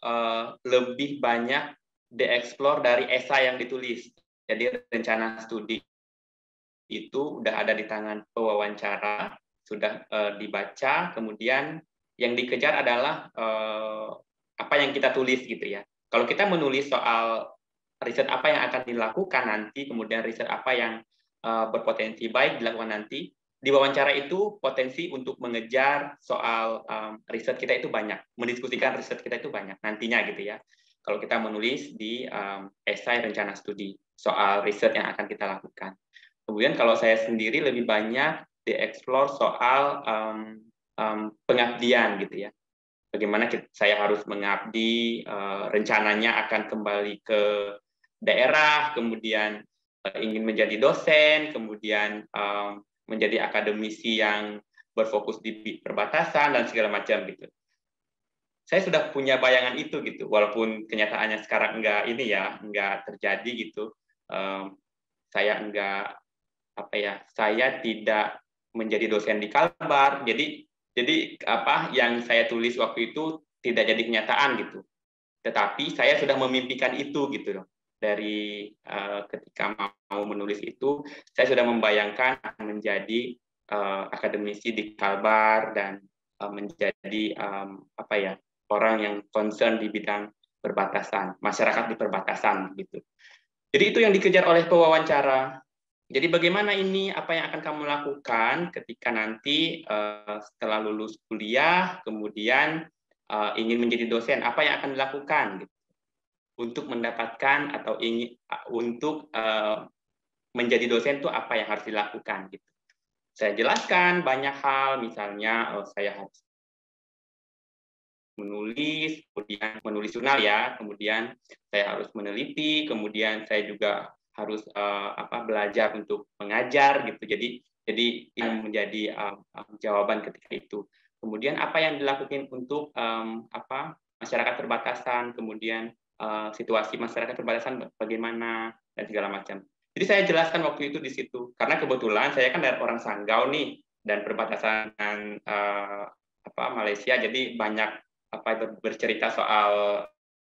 lebih banyak dieksplor dari esai yang ditulis. Jadi rencana studi itu udah ada di tangan pewawancara, sudah dibaca, kemudian yang dikejar adalah apa yang kita tulis gitu ya. Kalau kita menulis soal riset apa yang akan dilakukan nanti, kemudian riset apa yang berpotensi baik dilakukan nanti, di wawancara itu potensi untuk mengejar soal riset kita itu banyak, mendiskusikan riset kita itu banyak nantinya gitu ya. Kalau kita menulis di esai rencana studi soal riset yang akan kita lakukan. Kemudian kalau saya sendiri lebih banyak dieksplor soal pengabdian gitu ya. Bagaimana saya harus mengabdi, rencananya akan kembali ke daerah, kemudian ingin menjadi dosen, kemudian menjadi akademisi yang berfokus di perbatasan dan segala macam gitu. Saya sudah punya bayangan itu gitu, walaupun kenyataannya sekarang enggak terjadi gitu. Saya enggak saya tidak menjadi dosen di Kalbar, jadi apa yang saya tulis waktu itu tidak jadi kenyataan gitu. Tetapi saya sudah memimpikan itu gitu loh. Dari ketika mau menulis itu, saya sudah membayangkan menjadi akademisi di Kalbar dan menjadi orang yang concern di bidang perbatasan, masyarakat di perbatasan gitu. Jadi itu yang dikejar oleh pewawancara. Jadi bagaimana ini, apa yang akan kamu lakukan ketika nanti setelah lulus kuliah, kemudian ingin menjadi dosen, apa yang akan dilakukan gitu, untuk mendapatkan atau ingin untuk menjadi dosen itu apa yang harus dilakukan gitu. Saya jelaskan banyak hal, misalnya saya harus menulis, kemudian menulis jurnal ya, kemudian saya harus meneliti, kemudian saya juga harus belajar untuk mengajar gitu. Jadi yang menjadi jawaban ketika itu. Kemudian apa yang dilakukan untuk masyarakat perbatasan, kemudian situasi masyarakat perbatasan bagaimana dan segala macam. Jadi saya jelaskan waktu itu di situ karena kebetulan saya kan dari orang Sanggau nih dan perbatasan Malaysia, jadi banyak bercerita soal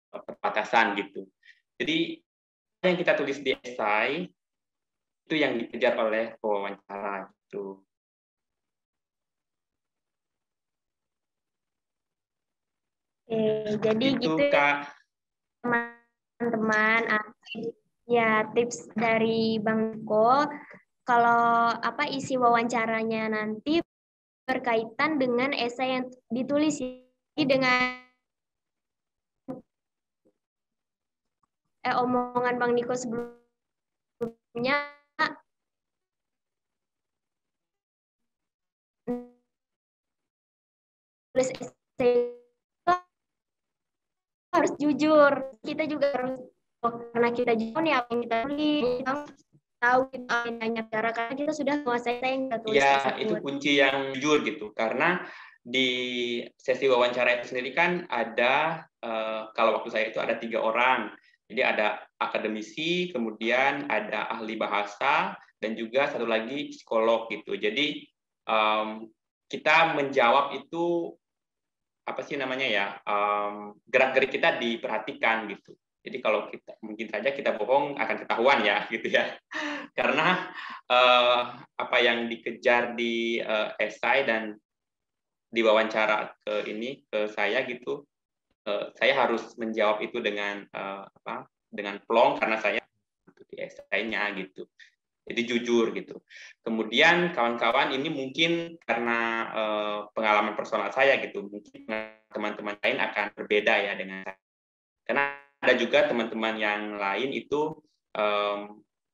perbatasan gitu. Jadi yang kita tulis di esai itu yang dikejar oleh pewawancara itu. Jadi itu, gitu Kak. Teman-teman. Ya, tips dari Bang Niko, kalau isi wawancaranya nanti berkaitan dengan esai yang ditulis dengan omongan Bang Niko sebelumnya, tulis essay harus jujur. Kita juga harus, karena kita jujur nih apa yang kita tulis, kita tahu kita banyak cara karena kita sudah menguasai yang kita tulis Ya, tersebut. itu kunci yang jujur gitu. Karena di sesi wawancara itu sendiri kan ada, kalau waktu saya itu ada 3 orang. Jadi ada akademisi, kemudian ada ahli bahasa, dan juga satu lagi psikolog gitu. Jadi kita menjawab itu apa sih namanya ya, gerak-gerik kita diperhatikan gitu. Jadi kalau kita mungkin saja kita bohong akan ketahuan ya gitu ya. Karena apa yang dikejar di esai dan diwawancara ke saya gitu, saya harus menjawab itu dengan dengan plong karena saya di esainya gitu. Jadi jujur gitu. Kemudian kawan-kawan ini mungkin karena pengalaman personal saya gitu, mungkin teman-teman lain akan berbeda ya dengan saya. Karena ada juga teman-teman yang lain itu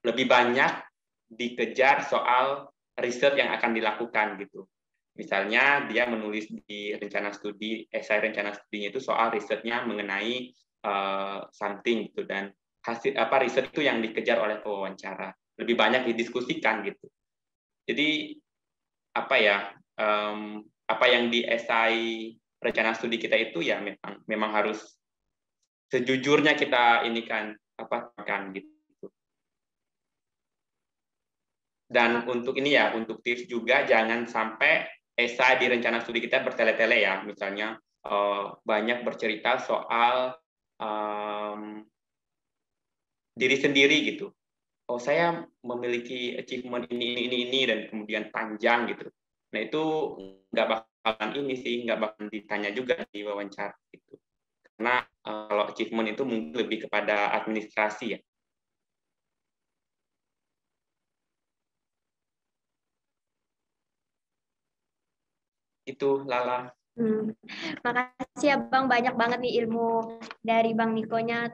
lebih banyak dikejar soal riset yang akan dilakukan gitu. Misalnya dia menulis di rencana studi, esai rencana studinya itu soal risetnya mengenai something gitu, dan hasil riset itu yang dikejar oleh pewawancara. Lebih banyak didiskusikan gitu. Jadi apa yang di esai rencana studi kita itu ya memang harus sejujurnya kita ini kan gitu. Dan untuk ini ya, untuk tips juga jangan sampai esai di rencana studi kita bertele-tele ya. Misalnya banyak bercerita soal diri sendiri gitu. Oh, saya memiliki achievement ini dan kemudian panjang gitu. Nah, itu nggak bakalan ini sih, nggak bakalan ditanya juga di wawancara gitu. Karena kalau achievement itu mungkin lebih kepada administrasi ya. Itu Lala. Makasih ya Bang, banyak banget nih ilmu dari Bang Nikonya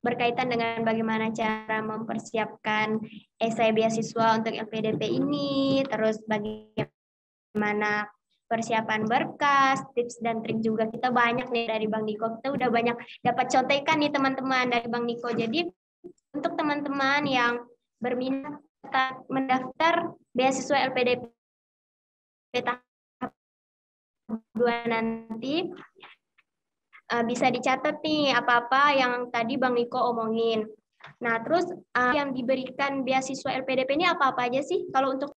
berkaitan dengan bagaimana cara mempersiapkan esai beasiswa untuk LPDP ini, terus bagaimana persiapan berkas, tips dan trik juga kita banyak nih dari Bang Niko. Kita udah banyak dapat contekan nih teman-teman dari Bang Niko. Jadi untuk teman-teman yang berminat mendaftar beasiswa LPDP tahap 2 nanti, bisa dicatat nih apa-apa yang tadi Bang Niko omongin. Nah, terus yang diberikan beasiswa LPDP ini apa-apa aja sih? Kalau untuk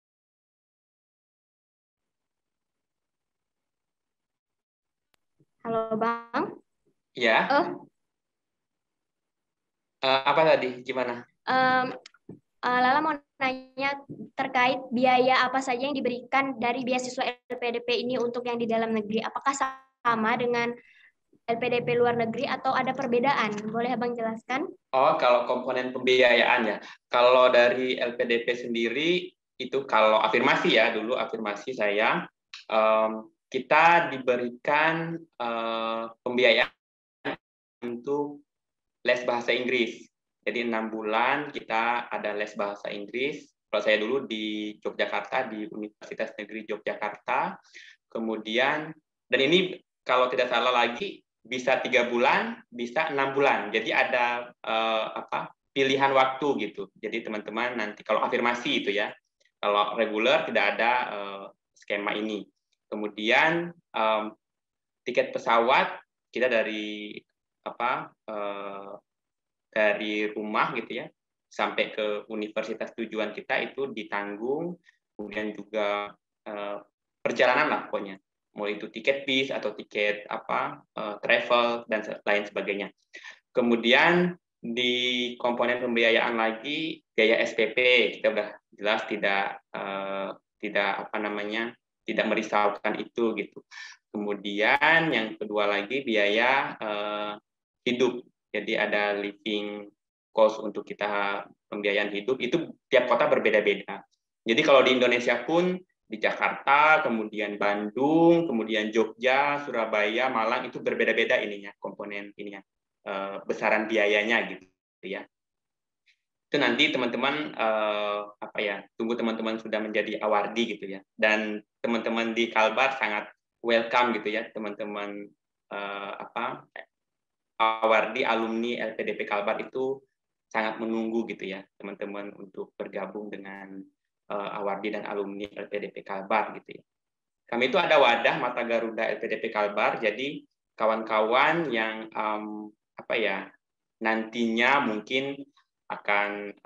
Halo Bang. Ya. Apa tadi? Gimana? Lala mau nanya terkait biaya apa saja yang diberikan dari beasiswa LPDP ini untuk yang di dalam negeri. Apakah sama dengan LPDP luar negeri atau ada perbedaan? Boleh Abang jelaskan? Oh, kalau komponen pembiayaan ya. Kalau dari LPDP sendiri, itu kalau afirmasi ya, dulu afirmasi saya, kita diberikan pembiayaan untuk les bahasa Inggris. Jadi 6 bulan kita ada les bahasa Inggris. Kalau saya dulu di Yogyakarta, di Universitas Negeri Yogyakarta. Kemudian, dan ini kalau tidak salah lagi, bisa 3 bulan, bisa 6 bulan. Jadi ada pilihan waktu gitu. Jadi teman-teman nanti kalau afirmasi itu ya, kalau reguler tidak ada skema ini. Kemudian tiket pesawat kita dari dari rumah gitu ya sampai ke universitas tujuan kita itu ditanggung, kemudian juga perjalanan lah pokoknya, mulai itu tiket bis atau tiket travel dan lain sebagainya. Kemudian di komponen pembiayaan lagi biaya SPP kita udah jelas tidak merisaukan itu gitu. Kemudian yang kedua lagi biaya hidup. Jadi ada living cost untuk kita pembiayaan hidup, itu tiap kota berbeda-beda. Jadi kalau di Indonesia pun di Jakarta, kemudian Bandung, kemudian Jogja, Surabaya, Malang itu berbeda-beda ininya komponen ininya besaran biayanya gitu ya. Itu nanti teman-teman tunggu teman-teman sudah menjadi awardi gitu ya. Dan teman-teman di Kalbar sangat welcome gitu ya teman-teman Awardi alumni LPDP Kalbar itu sangat menunggu gitu ya teman-teman untuk bergabung dengan Awardi dan alumni LPDP Kalbar gitu ya. Kami itu ada wadah Mata Garuda LPDP Kalbar, jadi kawan-kawan yang nantinya mungkin akan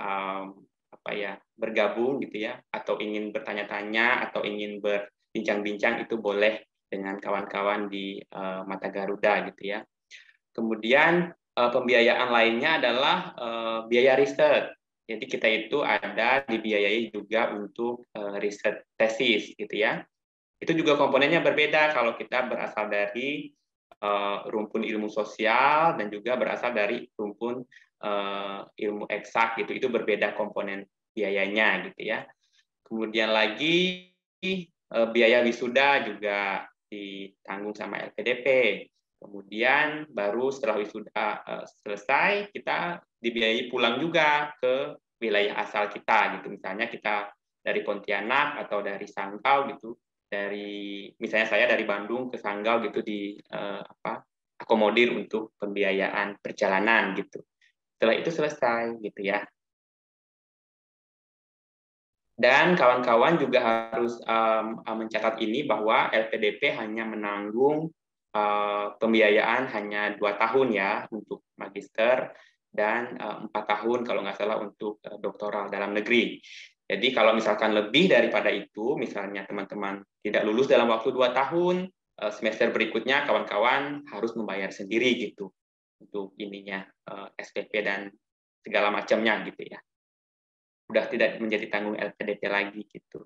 bergabung gitu ya, atau ingin bertanya-tanya atau ingin berbincang-bincang itu boleh dengan kawan-kawan di Mata Garuda gitu ya. Kemudian pembiayaan lainnya adalah biaya riset. Jadi kita itu ada dibiayai juga untuk riset tesis gitu ya. Itu juga komponennya berbeda kalau kita berasal dari rumpun ilmu sosial dan juga berasal dari rumpun ilmu eksak gitu. Itu berbeda komponen biayanya gitu ya. Kemudian lagi biaya wisuda juga ditanggung sama LPDP. Kemudian baru setelah wisuda selesai, kita dibiayai pulang juga ke wilayah asal kita gitu. Misalnya kita dari Pontianak atau dari Sanggau gitu, misalnya saya dari Bandung ke Sanggau gitu akomodir untuk pembiayaan perjalanan gitu. Setelah itu selesai gitu ya. Dan kawan-kawan juga harus mencatat ini bahwa LPDP hanya menanggung pembiayaan hanya 2 tahun ya untuk magister dan 4 tahun kalau nggak salah untuk doktoral dalam negeri. Jadi kalau misalkan lebih daripada itu, misalnya teman-teman tidak lulus dalam waktu 2 tahun, semester berikutnya kawan-kawan harus membayar sendiri gitu untuk ininya SPP dan segala macamnya gitu ya. Udah tidak menjadi tanggung LPDP lagi gitu.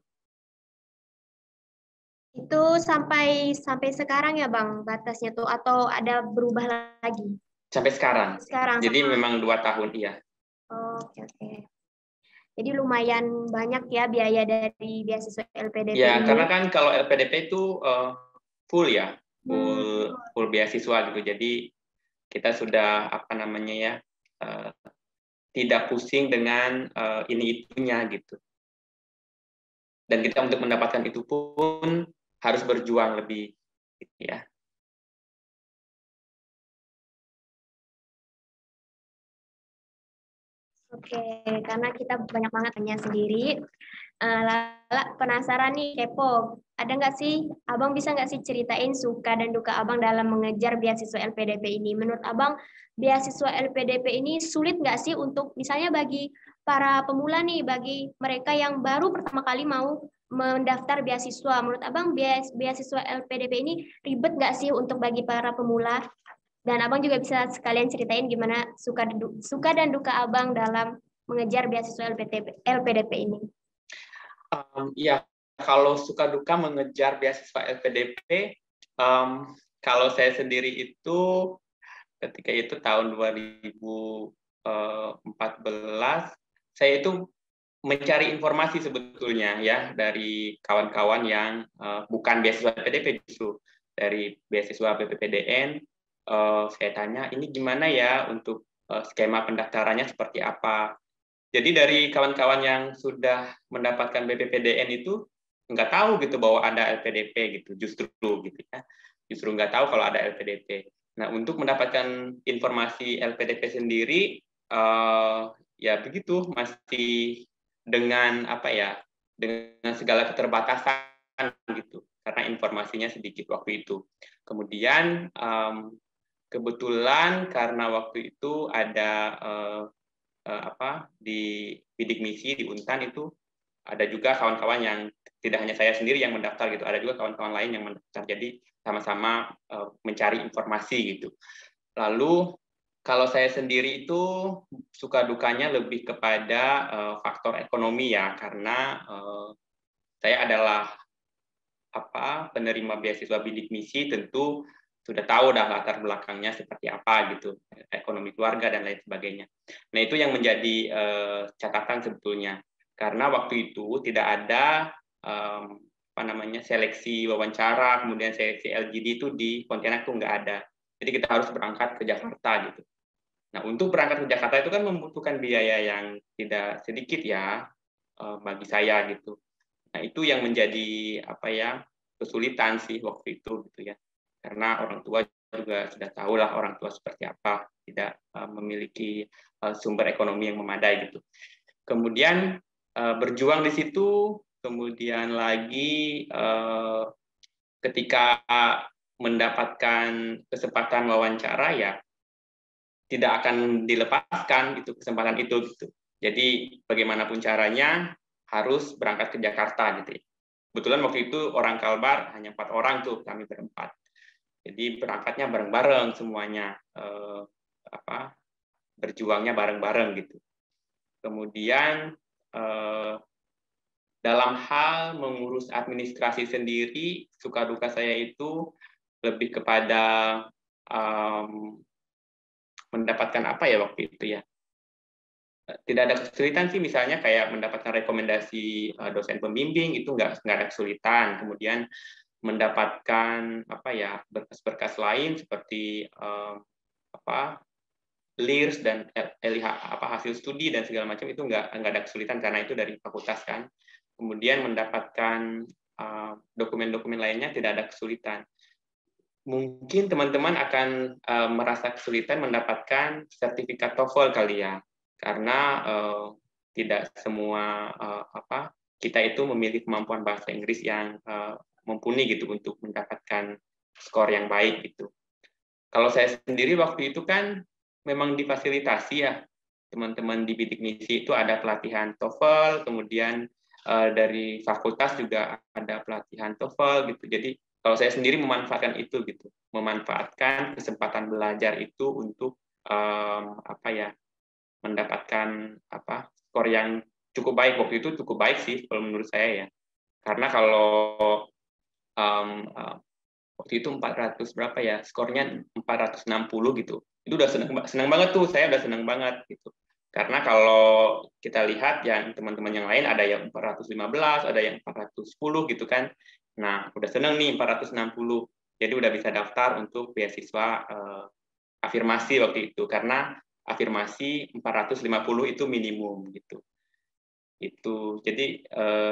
Itu sampai sekarang ya Bang batasnya tuh, atau ada berubah lagi? Sampai sekarang. Jadi memang 2 tahun iya. Oke. Jadi lumayan banyak ya biaya dari beasiswa LPDP ya, ini. Karena kan kalau LPDP itu full ya, full beasiswa gitu. Jadi kita sudah tidak pusing dengan ini itunya gitu. Dan kita untuk mendapatkan itu pun harus berjuang lebih gitu ya. Oke, karena kita banyak banget tanya sendiri. Lala penasaran nih, kepo. Ada nggak sih, Abang bisa nggak sih ceritain suka dan duka Abang dalam mengejar beasiswa LPDP ini? Menurut Abang, beasiswa LPDP ini sulit nggak sih untuk misalnya bagi para pemula nih, bagi mereka yang baru pertama kali mau mendaftar beasiswa. Menurut Abang, beasiswa LPDP ini ribet nggak sih untuk bagi para pemula? Dan Abang juga bisa sekalian ceritain gimana suka dan duka Abang dalam mengejar beasiswa LPDP ini. Ya, kalau suka duka mengejar beasiswa LPDP, kalau saya sendiri itu ketika itu tahun 2014, saya itu mencari informasi sebetulnya ya dari kawan-kawan yang bukan beasiswa LPDP, justru dari beasiswa BPPDN. Saya tanya ini gimana ya untuk skema pendaftarannya seperti apa. Jadi dari kawan-kawan yang sudah mendapatkan BPPDN itu nggak tahu gitu bahwa ada LPDP gitu, justru gitu ya, justru nggak tahu kalau ada LPDP. Nah untuk mendapatkan informasi LPDP sendiri ya begitu, masih dengan dengan segala keterbatasan gitu, karena informasinya sedikit waktu itu. Kemudian kebetulan karena waktu itu ada di bidik misi di Untan itu ada juga kawan-kawan yang tidak hanya saya sendiri yang mendaftar gitu, ada juga kawan-kawan lain yang mendaftar. Jadi sama-sama mencari informasi gitu. Lalu kalau saya sendiri itu suka dukanya lebih kepada faktor ekonomi ya, karena saya adalah penerima beasiswa bidik misi, tentu sudah tahu dah latar belakangnya seperti apa gitu, ekonomi keluarga dan lain sebagainya. Nah itu yang menjadi catatan sebetulnya, karena waktu itu tidak ada seleksi wawancara, kemudian seleksi LGD itu di Pontianak itu nggak ada. Jadi kita harus berangkat ke Jakarta gitu. Nah untuk berangkat ke Jakarta itu kan membutuhkan biaya yang tidak sedikit ya bagi saya gitu. Nah itu yang menjadi kesulitan sih waktu itu gitu ya. Karena orang tua juga sudah tahu lah orang tua seperti apa, tidak memiliki sumber ekonomi yang memadai gitu. Kemudian berjuang di situ, kemudian lagi ketika mendapatkan kesempatan wawancara ya tidak akan dilepaskan gitu kesempatan itu gitu. Jadi bagaimanapun caranya harus berangkat ke Jakarta gitu. Kebetulan waktu itu orang Kalbar hanya 4 orang tuh, kami berempat. Jadi berangkatnya bareng-bareng semuanya, berjuangnya bareng-bareng gitu. Kemudian dalam hal mengurus administrasi sendiri, suka duka saya itu lebih kepada mendapatkan apa ya waktu itu ya. Tidak ada kesulitan sih, misalnya kayak mendapatkan rekomendasi dosen pembimbing itu nggak ada kesulitan. Kemudian mendapatkan apa ya berkas-berkas lain seperti LIRS dan LIH hasil studi dan segala macam itu nggak ada kesulitan karena itu dari fakultas kan. Kemudian mendapatkan dokumen-dokumen lainnya tidak ada kesulitan. Mungkin teman-teman akan merasa kesulitan mendapatkan sertifikat TOEFL kali ya, karena tidak semua kita itu memiliki kemampuan bahasa Inggris yang mumpuni gitu untuk mendapatkan skor yang baik gitu. Kalau saya sendiri waktu itu kan memang difasilitasi ya, teman-teman di bidik misi itu ada pelatihan TOEFL, kemudian dari fakultas juga ada pelatihan TOEFL gitu. Jadi kalau saya sendiri memanfaatkan itu gitu, memanfaatkan kesempatan belajar itu untuk mendapatkan skor yang cukup baik. Waktu itu cukup baik sih kalau menurut saya ya, karena kalau waktu itu 400 berapa ya, skornya 460 gitu, itu udah senang banget tuh, saya udah senang banget gitu. Karena kalau kita lihat yang teman-teman yang lain ada yang 415, ada yang 410 gitu kan. Nah, udah seneng nih 460. Jadi udah bisa daftar untuk beasiswa afirmasi waktu itu, karena afirmasi 450 itu minimum gitu. Itu. Jadi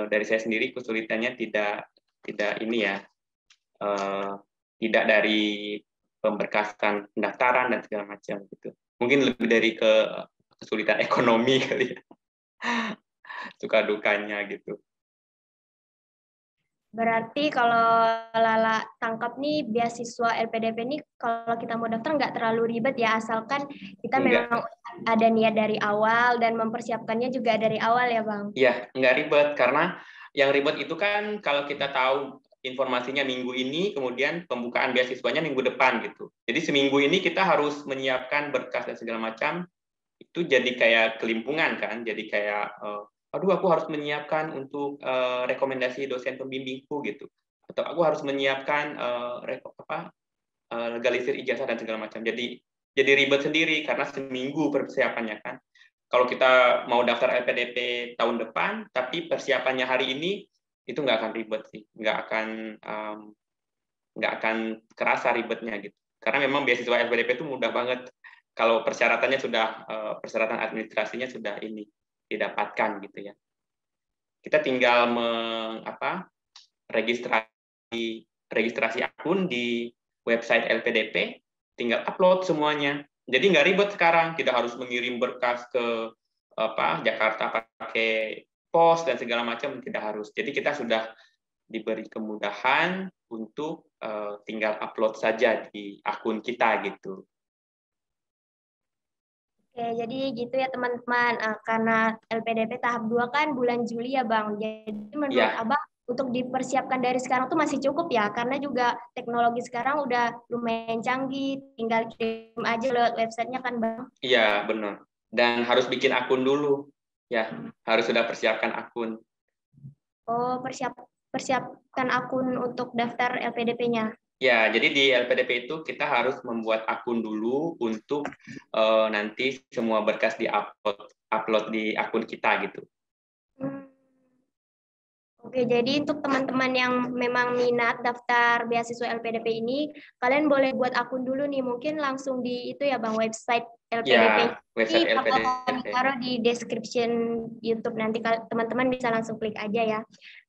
dari saya sendiri kesulitannya tidak ini ya. Tidak dari pemberkasan pendaftaran dan segala macam gitu. Mungkin lebih dari kesulitan ekonomi kali ya. Suka dukanya gitu. Berarti kalau Lala tangkap nih beasiswa LPDP ini kalau kita mau daftar nggak terlalu ribet ya, asalkan kita memang ada niat dari awal dan mempersiapkannya juga dari awal ya Bang? Iya, nggak ribet, karena yang ribet itu kan kalau kita tahu informasinya minggu ini, kemudian pembukaan beasiswanya minggu depan gitu. Jadi seminggu ini kita harus menyiapkan berkas dan segala macam, itu jadi kayak kelimpungan kan, jadi kayak aduh aku harus menyiapkan untuk rekomendasi dosen pembimbingku gitu, atau aku harus menyiapkan legalisir ijazah dan segala macam. Jadi ribet sendiri karena seminggu persiapannya kan. Kalau kita mau daftar LPDP tahun depan, tapi persiapannya hari ini, itu nggak akan ribet sih, nggak akan kerasa ribetnya gitu. Karena memang beasiswa LPDP itu mudah banget. Kalau persyaratannya sudah persyaratan administrasinya sudah ini didapatkan gitu ya. Kita tinggal registrasi akun di website LPDP, tinggal upload semuanya. Jadi nggak ribet sekarang, tidak harus mengirim berkas ke Jakarta pakai pos dan segala macam, tidak harus. Jadi kita sudah diberi kemudahan untuk tinggal upload saja di akun kita gitu. Oke, jadi gitu ya teman-teman. Karena LPDP tahap 2 kan bulan Juli ya Bang. Jadi menurut Abang untuk dipersiapkan dari sekarang tuh masih cukup ya, karena juga teknologi sekarang udah lumayan canggih, tinggal kirim aja lewat websitenya kan Bang? Iya, benar. Dan harus bikin akun dulu. Ya, harus sudah persiapkan akun. Oh, persiapkan akun untuk daftar LPDP-nya. Ya, jadi di LPDP itu kita harus membuat akun dulu untuk nanti semua berkas di-upload di akun kita gitu. Oke, jadi untuk teman-teman yang memang minat daftar beasiswa LPDP ini, kalian boleh buat akun dulu nih, mungkin langsung di itu ya Bang, website LPDP. Ya, website LPDP. Kami taruh di description YouTube, nanti teman-teman bisa langsung klik aja ya.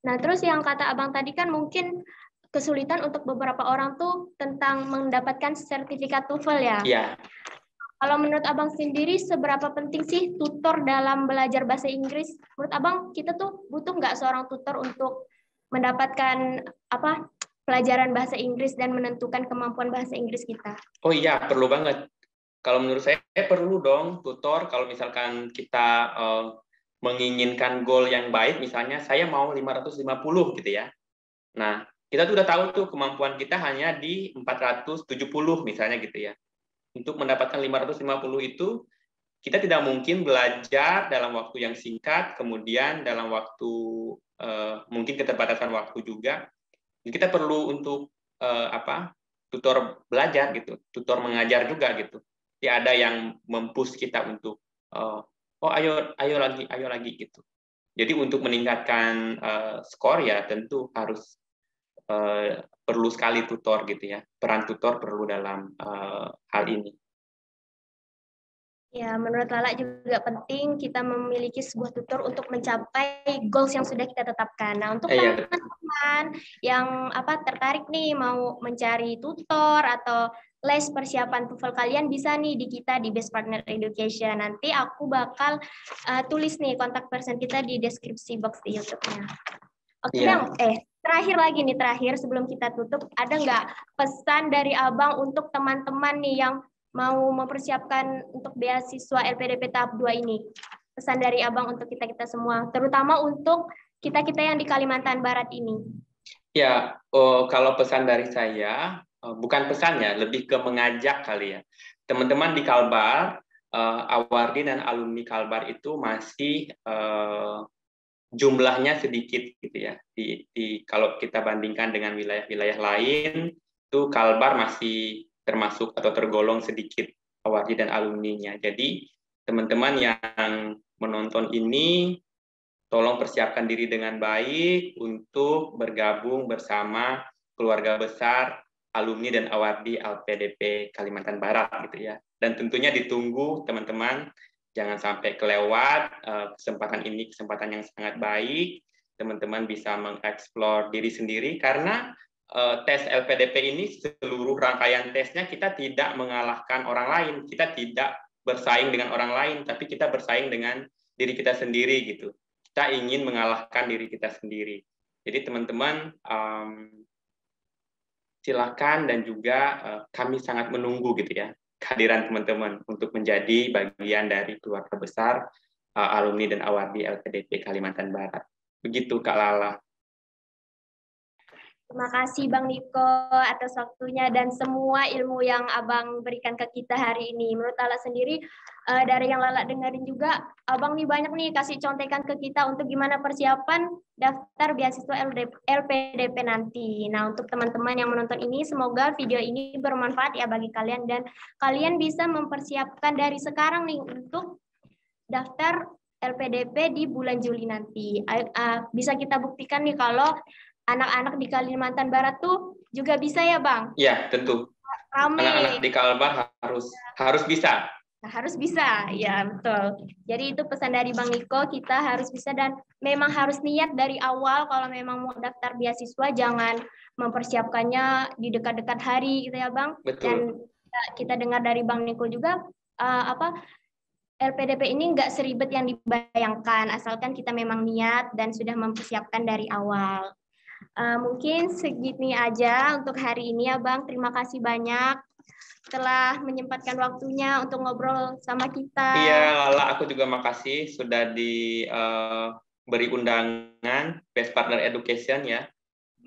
Nah, terus yang kata Abang tadi kan mungkin kesulitan untuk beberapa orang tuh tentang mendapatkan sertifikat TOEFL ya. Iya. Kalau menurut Abang sendiri, seberapa penting sih tutor dalam belajar bahasa Inggris? Menurut Abang, kita tuh butuh nggak seorang tutor untuk mendapatkan pelajaran bahasa Inggris dan menentukan kemampuan bahasa Inggris kita? Oh iya, perlu banget. Kalau menurut saya perlu dong tutor kalau misalkan kita menginginkan goal yang baik, misalnya saya mau 550 gitu ya. Nah, kita tuh udah tahu tuh kemampuan kita hanya di 470 misalnya gitu ya. Untuk mendapatkan 550 itu, kita tidak mungkin belajar dalam waktu yang singkat, kemudian dalam waktu, mungkin keterbatasan waktu juga. Kita perlu untuk tutor belajar gitu, tutor mengajar juga gitu. Jadi ada yang mempush kita untuk, oh ayo lagi gitu. Jadi untuk meningkatkan skor ya tentu harus perlu sekali tutor gitu ya. Peran tutor perlu dalam hal ini. Ya, menurut Lala juga penting kita memiliki sebuah tutor untuk mencapai goals yang sudah kita tetapkan. Nah, untuk teman-teman yang tertarik nih mau mencari tutor atau les persiapan TOEFL, kalian bisa nih di kita di Best Partner Education. Nanti aku bakal tulis nih kontak person kita di deskripsi box di YouTube-nya. Oke, Bang. Terakhir sebelum kita tutup, ada nggak pesan dari Abang untuk teman-teman nih yang mau mempersiapkan untuk beasiswa LPDP tahap 2 ini? Pesan dari Abang untuk kita-kita semua, terutama untuk kita-kita yang di Kalimantan Barat ini. Ya, kalau pesan dari saya, bukan pesannya, lebih ke mengajak kali ya. Teman-teman di Kalbar, Awardi dan alumni Kalbar itu masih jumlahnya sedikit gitu ya. Kalau kita bandingkan dengan wilayah-wilayah lain, itu Kalbar masih termasuk atau tergolong sedikit awardi dan alumninya. Jadi teman-teman yang menonton ini, tolong persiapkan diri dengan baik untuk bergabung bersama keluarga besar alumni dan awardi LPDP Kalimantan Barat gitu ya. Dan tentunya ditunggu teman-teman, jangan sampai kelewat kesempatan ini, kesempatan yang sangat baik. Teman-teman bisa mengeksplor diri sendiri karena tes LPDP ini seluruh rangkaian tesnya kita tidak mengalahkan orang lain, kita tidak bersaing dengan orang lain, tapi kita bersaing dengan diri kita sendiri gitu. Kita ingin mengalahkan diri kita sendiri. Jadi teman-teman silakan dan juga kami sangat menunggu gitu ya kehadiran teman-teman untuk menjadi bagian dari keluarga besar alumni dan awardi LPDP Kalimantan Barat. Begitu Kak Lala. Terima kasih Bang Niko atas waktunya dan semua ilmu yang Abang berikan ke kita hari ini. Menurut Lala sendiri, dari yang Lala dengerin juga, Abang nih banyak nih kasih contekan ke kita untuk gimana persiapan daftar beasiswa LPDP nanti. Nah, untuk teman-teman yang menonton ini, semoga video ini bermanfaat ya bagi kalian dan kalian bisa mempersiapkan dari sekarang nih untuk daftar LPDP di bulan Juli nanti. Bisa kita buktikan nih kalau anak-anak di Kalimantan Barat tuh juga bisa ya, Bang? Iya, tentu. Anak-anak di Kalbar harus bisa. Harus bisa, ya betul. Jadi itu pesan dari Bang Niko, kita harus bisa dan memang harus niat dari awal kalau memang mau daftar beasiswa, jangan mempersiapkannya di dekat-dekat hari gitu ya, Bang. Betul. Dan kita dengar dari Bang Niko juga LPDP ini nggak seribet yang dibayangkan, asalkan kita memang niat dan sudah mempersiapkan dari awal. Mungkin segini aja untuk hari ini ya Bang. Terima kasih banyak telah menyempatkan waktunya untuk ngobrol sama kita. Iya Lala, aku juga makasih sudah diberi undangan Best Partner Education ya.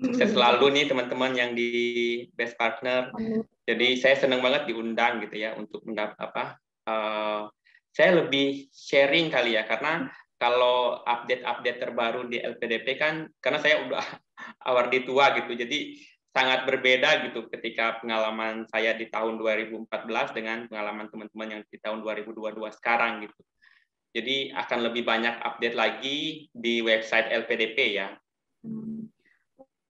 Sukses selalu nih teman-teman yang di Best Partner. Jadi saya senang banget diundang gitu ya untuk saya lebih sharing kali ya karena kalau update-update terbaru di LPDP kan karena saya udah awardi tua gitu. Jadi sangat berbeda gitu ketika pengalaman saya di tahun 2014 dengan pengalaman teman-teman yang di tahun 2022 sekarang gitu. Jadi akan lebih banyak update lagi di website LPDP ya.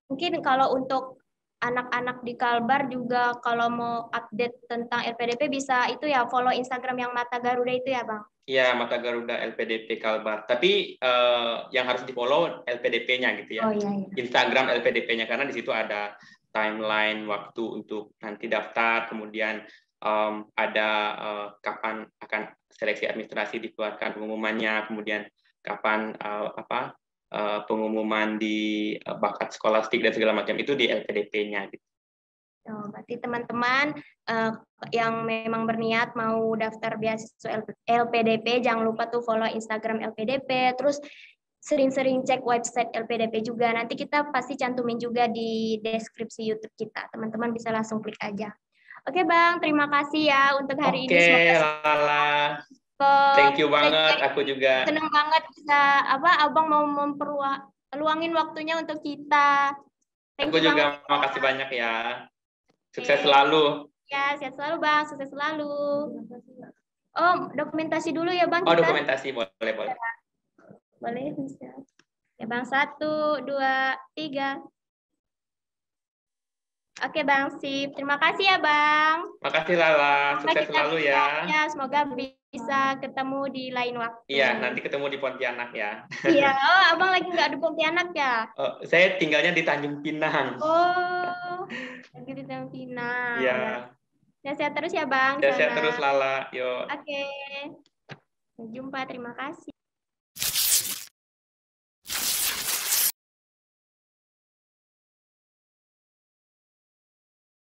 Mungkin kalau untuk anak-anak di Kalbar juga kalau mau update tentang LPDP bisa itu ya follow Instagram yang Mata Garuda itu ya Bang. Iya, Mata Garuda LPDP Kalbar. Tapi yang harus di-follow LPDP-nya gitu ya. Oh iya, iya. Instagram LPDP-nya karena di situ ada timeline waktu untuk nanti daftar, kemudian ada kapan akan seleksi administrasi dikeluarkan pengumumannya, kemudian kapan pengumuman di bakat skolastik dan segala macam itu di LPDP-nya gitu. Oh, berarti teman-teman yang memang berniat mau daftar beasiswa LPDP, jangan lupa tuh follow Instagram LPDP, terus sering-sering cek website LPDP juga. Nanti kita pasti cantumin juga di deskripsi YouTube kita. Teman-teman bisa langsung klik aja. Oke Bang, terima kasih ya untuk hari ini. Oke, Lala. Thank you banget, aku juga. Senang banget bisa Abang mau memperluangin waktunya untuk kita. Aku juga makasih banyak ya. Sukses selalu. Ya, sehat selalu Bang, sukses selalu. Oh, dokumentasi dulu ya Bang. Oh, dokumentasi, boleh. Boleh, bisa. Ya Bang, 1, 2, 3. Oke Bang, sip. Terima kasih ya Bang. Makasih Lala, sukses selalu ya. Semoga bisa ketemu di lain waktu. Iya, nanti ketemu di Pontianak ya. Iya, oh Abang lagi nggak di Pontianak ya? Saya tinggalnya di Tanjung Pinang. Oh, lagi di Tanjung Pinang. Iya. Sehat terus ya Bang. Sehat terus Lala, yuk. Oke. Sampai jumpa, terima kasih.